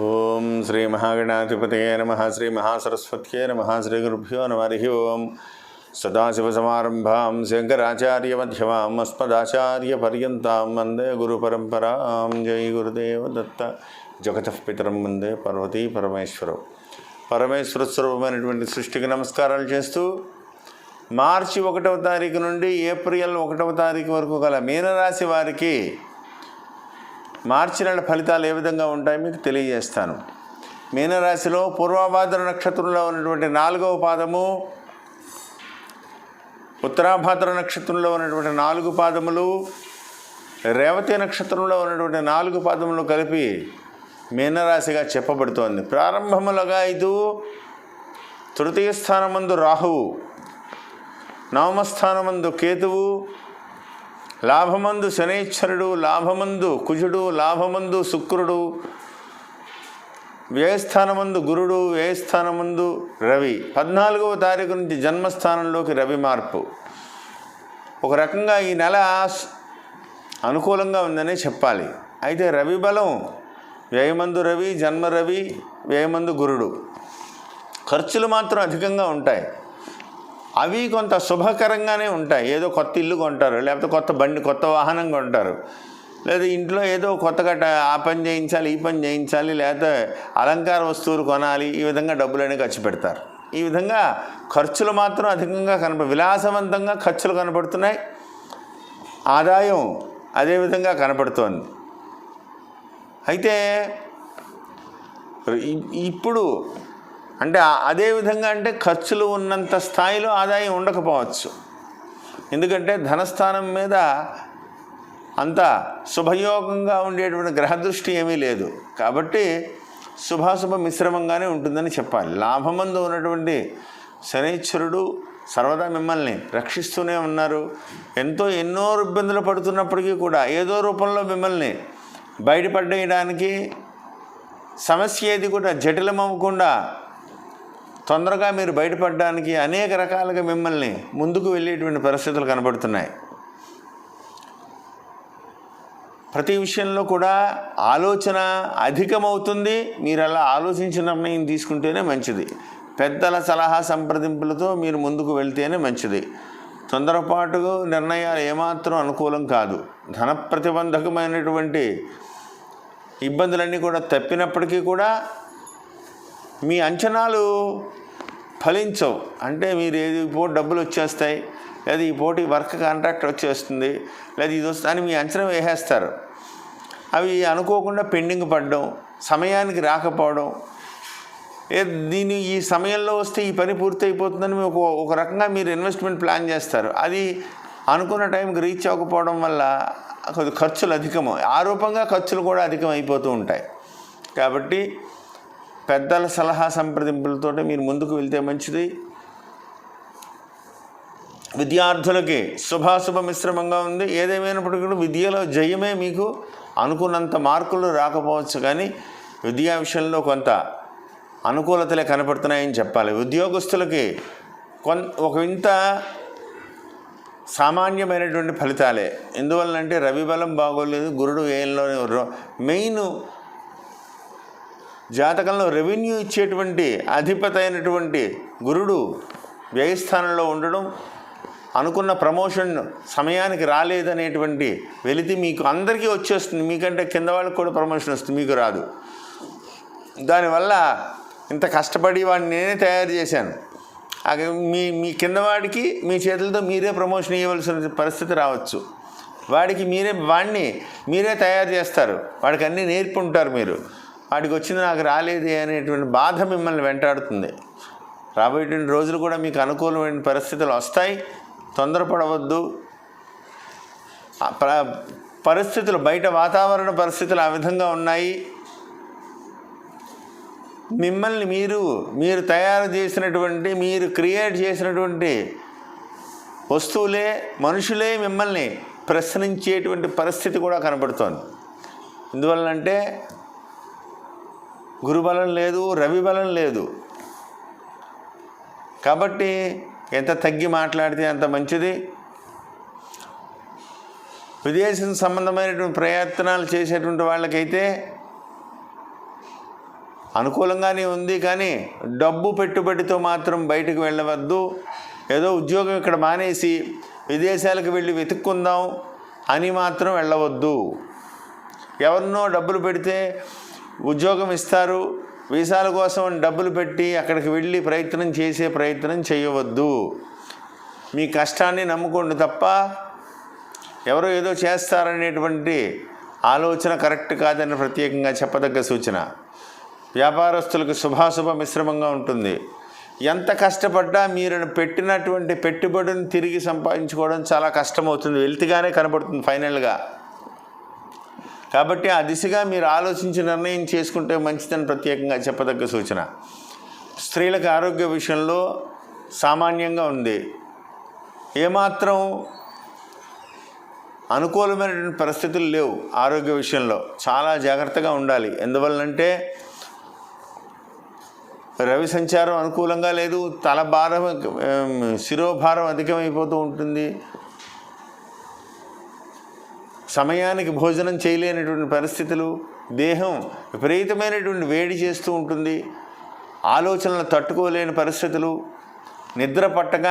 ఓం శ్రీ మహాగణాధిపతయే నమః. శ్రీ మహాసరస్వత్యే నమః. శ్రీ గురుభ్యో నమః. హరి ఓం. సదాశివసమారంభాం శంకరాచార్యమధ్యమాం అస్మదాచార్యపర్యంతాం వందే గురుపరంపరాం. జై గురుదేవ దత్త. జగతః పితరం వందే పార్వతీ పరమేశ్వరం. పరమేశ్వర స్వరూపమైనటువంటి సృష్టికి నమస్కారాలు చేస్తూ మార్చి 1వ తారీఖు నుండి ఏప్రిల్ 1వ తారీఖు వరకు గల మీనరాశి వారికి మార్చి నెల ఫలితాలు ఏ విధంగా ఉంటాయో మీకు తెలియజేస్తాను. మీనరాశిలో పూర్వభాద్ర నక్షత్రంలో ఉన్నటువంటి 4వ పాదము, ఉత్తరాభాద్ర నక్షత్రంలో ఉన్నటువంటి 4 పాదములు, రేవతి నక్షత్రంలో ఉన్నటువంటి 4 పాదములు కలిపి మీనరాశిగా చెప్పబడుతోంది. ప్రారంభములుగా ఇది తృతీయ స్థానమందు రాహువు, నవమ స్థానమందు కేతువు, లాభమందు శనైశ్వరుడు, లాభమందు కుజుడు, లాభమందు శుక్రుడు, వ్యయస్థానమందు గురుడు, వ్యయస్థానమందు రవి. 14వ తారీఖు నుంచి జన్మస్థానంలోకి రవి మార్పు. ఒక రకంగా ఈ నెల అనుకూలంగా ఉందనే చెప్పాలి. అయితే రవి బలం వ్యయమందు రవి, జన్మ రవి, వ్యయమందు గురుడు. ఖర్చులు మాత్రం అధికంగా ఉంటాయి. అవి కొంత శుభకరంగానే ఉంటాయి. ఏదో కొత్త ఇల్లు కొంటారు, లేకపోతే కొత్త బండి, కొత్త వాహనం కొంటారు, లేదా ఇంట్లో ఏదో కొత్తగా ఆ పని చేయించాలి, ఈ పని చేయించాలి, లేకపోతే అలంకార వస్తువులు కొనాలి. ఈ విధంగా డబ్బులనే ఖర్చు పెడతారు. ఈ విధంగా ఖర్చులు మాత్రం అధికంగా విలాసవంతంగా ఖర్చులు కనపడుతున్నాయి. ఆదాయం అదేవిధంగా కనపడుతోంది. అయితే ఇప్పుడు అంటే అదేవిధంగా అంటే ఖర్చులు ఉన్నంత స్థాయిలో ఆదాయం ఉండకపోవచ్చు. ఎందుకంటే ధనస్థానం మీద అంత శుభయోగంగా ఉండేటువంటి గ్రహదృష్టి ఏమీ లేదు. కాబట్టి శుభాశుభ మిశ్రమంగానే ఉంటుందని చెప్పాలి. లాభమందు ఉన్నటువంటి శనైశ్వరుడు సర్వదా మిమ్మల్ని రక్షిస్తూనే ఉన్నారు. ఎన్నో ఇబ్బందులు పడుతున్నప్పటికీ కూడా ఏదో రూపంలో మిమ్మల్ని బయటపడేయడానికి, సమస్య ఏది కూడా జటిలమవ్వకుండా తొందరగా మీరు బయటపడడానికి అనేక రకాలుగా మిమ్మల్ని ముందుకు వెళ్ళేటువంటి పరిస్థితులు కనబడుతున్నాయి. ప్రతి విషయంలో కూడా ఆలోచన అధికమవుతుంది. మీరు అలా ఆలోచించిన నిర్ణయం తీసుకుంటేనే మంచిది. పెద్దల సలహా సంప్రదింపులతో మీరు ముందుకు వెళ్తేనే మంచిది. తొందరపాటు నిర్ణయాలు ఏమాత్రం అనుకూలం కాదు. ధన ప్రతిబంధకమైనటువంటి ఇబ్బందులన్నీ కూడా తప్పినప్పటికీ కూడా మీ అంచనాలు ఫలించవు. అంటే మీరు ఏది పోటీ డబ్బులు వచ్చేస్తాయి, లేదా ఈ పోటీ వర్క్ కాంట్రాక్ట్ వచ్చేస్తుంది, లేదా ఇది వస్తుంది అని మీ అంచనా వేసేస్తారు. అవి అనుకోకుండా పెండింగ్ పడడం, సమయానికి రాకపోవడం, ఈ సమయంలో వస్తే ఈ పని పూర్తి అయిపోతుందని ఒక రకంగా మీరు ఇన్వెస్ట్మెంట్ ప్లాన్ చేస్తారు. అది అనుకున్న టైంకి రీచ్ అవ్వకపోవడం వల్ల కొద్ది ఖర్చులు అధికము, ఆ రూపంగా ఖర్చులు కూడా అధికం అయిపోతూ ఉంటాయి. కాబట్టి పెద్దల సలహా సంప్రదింపులతో మీరు ముందుకు వెళ్తే మంచిది. విద్యార్థులకి శుభాశుభ మిశ్రమంగా ఉంది. ఏదేమైనప్పటికీ కూడా విద్యలో జయమే. మీకు అనుకున్నంత మార్కులు రాకపోవచ్చు, కానీ విద్యా విషయంలో కొంత అనుకూలతలే కనపడుతున్నాయని చెప్పాలి. ఉద్యోగస్తులకి ఒక ఇంత సామాన్యమైనటువంటి ఫలితాలే. ఎందువల్లంటే రవి బలం బాగోలేదు, గురుడు ఏళ్ళలోనే. మెయిన్ జాతకంలో రెవెన్యూ ఇచ్చేటువంటి అధిపతి అయినటువంటి గురుడు వ్యయస్థానంలో ఉండడం, అనుకున్న ప్రమోషన్ సమయానికి రాలేదనేటువంటి వెలితి మీకు అందరికీ వచ్చేస్తుంది. మీకంటే కింద వాళ్ళకి కూడా ప్రమోషన్ వస్తుంది, మీకు రాదు. దానివల్ల ఇంత కష్టపడి వాడిని నేనే తయారు చేశాను, మీ కిందవాడికి మీ చేతులతో మీరే ప్రమోషన్ ఇవ్వవలసిన పరిస్థితి రావచ్చు. వాడిని మీరే తయారు చేస్తారు, వాడికి అన్నీ నేర్పుంటారు మీరు. వాడికి వచ్చింది నాకు రాలేదే అనేటువంటి బాధ మిమ్మల్ని వెంటాడుతుంది. రాబోయేటువంటి రోజులు కూడా మీకు అనుకూలమైన పరిస్థితులు వస్తాయి. తొందరపడవద్దు. పరిస్థితులు, బయట వాతావరణ పరిస్థితులు ఆ విధంగా ఉన్నాయి. మిమ్మల్ని మీరు తయారు చేసినటువంటి, మీరు క్రియేట్ చేసినటువంటి వస్తువులే, మనుషులే మిమ్మల్ని ప్రశ్నించేటువంటి పరిస్థితి కూడా కనబడుతోంది. ఎందువల్లంటే గురుబలం లేదు, రవి బలం లేదు. కాబట్టి ఎంత తగ్గి మాట్లాడితే అంత మంచిది. విదేశం సంబంధమైనటువంటి ప్రయత్నాలు చేసేటువంటి వాళ్ళకైతే అనుకూలంగానే ఉంది, కానీ డబ్బు పెట్టుబడితో మాత్రం బయటకు వెళ్ళవద్దు. ఏదో ఉద్యోగం ఇక్కడ మానేసి విదేశాలకు వెళ్ళి వెతుక్కుందాం అని మాత్రం వెళ్ళవద్దు. ఎవరినో డబ్బులు పెడితే ఉద్యోగం ఇస్తారు, వీసాల కోసం డబ్బులు పెట్టి అక్కడికి వెళ్ళి ప్రయత్నం చేయవద్దు. మీ కష్టాన్ని నమ్ముకోండి తప్ప ఎవరో ఏదో చేస్తారనేటువంటి ఆలోచన కరెక్ట్ కాదని ప్రత్యేకంగా చెప్పదగ్గ సూచన. వ్యాపారస్తులకు శుభాశుభ మిశ్రమంగా ఉంటుంది. ఎంత కష్టపడ్డా మీరు పెట్టినటువంటి పెట్టుబడిని తిరిగి సంపాదించుకోవడం చాలా కష్టమవుతుంది, వెల్తిగానే కనబడుతుంది ఫైనల్గా. కాబట్టి ఆ దిశగా మీరు ఆలోచించి నిర్ణయం చేసుకుంటే మంచిదని ప్రత్యేకంగా చెప్పదగ్గ సూచన. స్త్రీలకు ఆరోగ్య విషయంలో సామాన్యంగా ఉంది. ఏమాత్రం అనుకూలమైనటువంటి పరిస్థితులు లేవు. ఆరోగ్య విషయంలో చాలా జాగ్రత్తగా ఉండాలి. ఎందువల్లంటే రవి సంచారం అనుకూలంగా లేదు, తల భారం శిరోభారం అధికమైపోతూ ఉంటుంది, సమయానికి భోజనం చేయలేనటువంటి పరిస్థితులు, దేహం విపరీతమైనటువంటి వేడి చేస్తూ ఉంటుంది, ఆలోచనలు తట్టుకోలేని పరిస్థితులు, నిద్ర పట్టక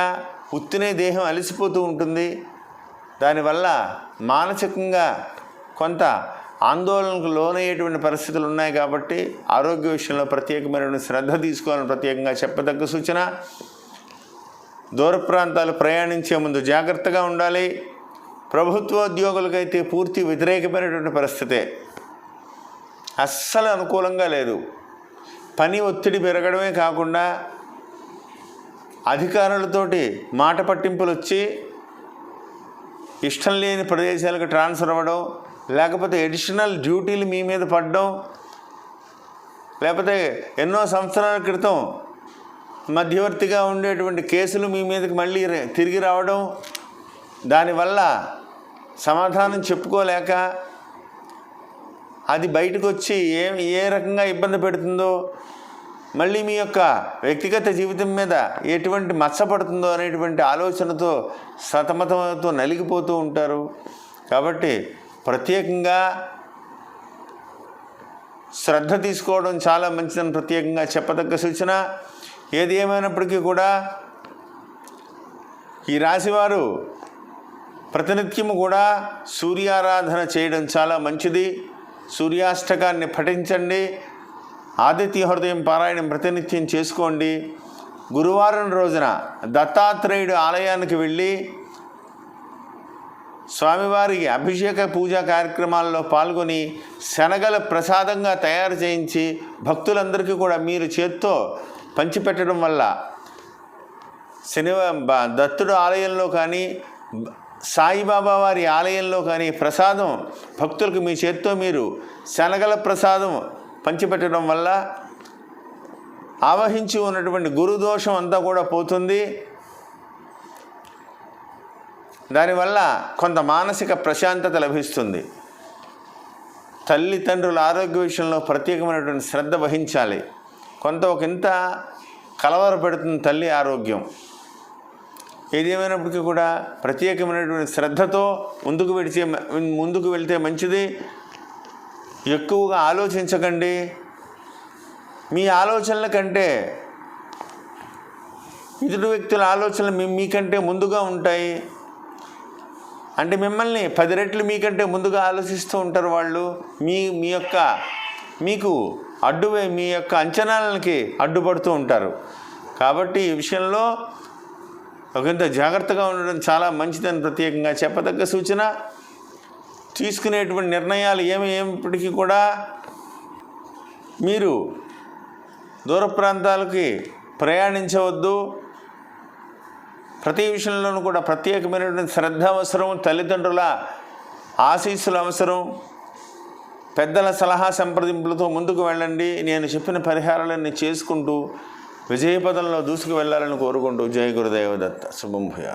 ఉత్తినే దేహం అలసిపోతూ ఉంటుంది. దానివల్ల మానసికంగా కొంత ఆందోళనకు లోనయ్యేటువంటి పరిస్థితులు ఉన్నాయి. కాబట్టి ఆరోగ్య విషయంలో ప్రత్యేకమైనటువంటి శ్రద్ధ తీసుకోవాలని ప్రత్యేకంగా చెప్పదగ్గ సూచన. దూర ప్రాంతాలు ప్రయాణించే ముందు జాగ్రత్తగా ఉండాలి. ప్రభుత్వోద్యోగులకైతే పూర్తి వ్యతిరేకమైనటువంటి పరిస్థితే, అస్సలు అనుకూలంగా లేదు. పని ఒత్తిడి పెరగడమే కాకుండా అధికారులతోటి మాట పట్టింపులు వచ్చి ఇష్టం లేని ప్రదేశాలకు ట్రాన్స్ఫర్ అవ్వడం, లేకపోతే అడిషనల్ డ్యూటీలు మీ మీద పడడం, లేకపోతే ఎన్నో సంవత్సరాల క్రితం మధ్యవర్తిగా ఉండేటువంటి కేసులు మీ మీదకి మళ్ళీ తిరిగి రావడం, దానివల్ల సమాధానం చెప్పుకోలేక అది బయటకు వచ్చి ఏ రకంగా ఇబ్బంది పెడుతుందో, మళ్ళీ మీ యొక్క వ్యక్తిగత జీవితం మీద ఎటువంటి మచ్చ పడుతుందో అనేటువంటి ఆలోచనతో సతమతమతో నలిగిపోతూ ఉంటారు. కాబట్టి ప్రత్యేకంగా శ్రద్ధ తీసుకోవడం చాలా మంచిదని ప్రత్యేకంగా చెప్పదగ్గ సూచన. ఏది ఏమైనప్పటికీ కూడా ఈ రాశివారు ప్రతినిత్యము కూడా సూర్యారాధన చేయడం చాలా మంచిది. సూర్యాష్టకాన్ని పఠించండి. ఆదిత్య హృదయం పారాయణం ప్రతినిత్యం చేసుకోండి. గురువారం రోజున దత్తాత్రేయుడు ఆలయానికి వెళ్ళి స్వామివారికి అభిషేక పూజా కార్యక్రమాల్లో పాల్గొని శనగల ప్రసాదంగా తయారు చేయించి భక్తులందరికీ కూడా మీరు చేత్తో పంచిపెట్టడం వల్ల దత్తుడు ఆలయంలో కానీ సాయిబాబా వారి ఆలయంలో కానీ ప్రసాదం భక్తులకు మీ చేత్తో మీరు శనగల ప్రసాదం పంచిపెట్టడం వల్ల ఆవహించి ఉన్నటువంటి గురుదోషం అంతా కూడా పోతుంది. దానివల్ల కొంత మానసిక ప్రశాంతత లభిస్తుంది. తల్లిదండ్రుల ఆరోగ్య విషయంలో ప్రత్యేకమైనటువంటి శ్రద్ధ వహించాలి. ఒకంత కలవరపెడుతుంది తల్లి ఆరోగ్యం. ఏదేమైనప్పటికీ కూడా ప్రత్యేకమైనటువంటి శ్రద్ధతో ముందుకు వెళితే మంచిది. ఎక్కువగా ఆలోచించకండి. మీ ఆలోచనల కంటే ఇతడు వ్యక్తుల ఆలోచనలు మీకంటే ముందుగా ఉంటాయి. అంటే మిమ్మల్ని 10 రెట్లు మీకంటే ముందుగా ఆలోచిస్తూ ఉంటారు వాళ్ళు. మీకు మీ యొక్క అంచనాలకి అడ్డుపడుతూ ఉంటారు. కాబట్టి ఈ విషయంలో ఒకంత జాగ్రత్తగా ఉండడం చాలా మంచిదని ప్రత్యేకంగా చెప్పదగ్గ సూచన. తీసుకునేటువంటి నిర్ణయాలు ఏమిప్పటికీ కూడా మీరు దూర ప్రాంతాలకి ప్రయాణించవద్దు. ప్రతి విషయంలోనూ కూడా ప్రత్యేకమైనటువంటి శ్రద్ధ అవసరం. తల్లిదండ్రుల ఆశీస్సులు అవసరం. పెద్దల సలహా సంప్రదింపులతో ముందుకు వెళ్ళండి. నేను చెప్పిన పరిహారాలన్నీ చేసుకుంటూ విజయపదంలో దూసుకు వెళ్ళాలని కోరుకుంటూ జై గురుదేవ దత్త. శుభం భూయాత్.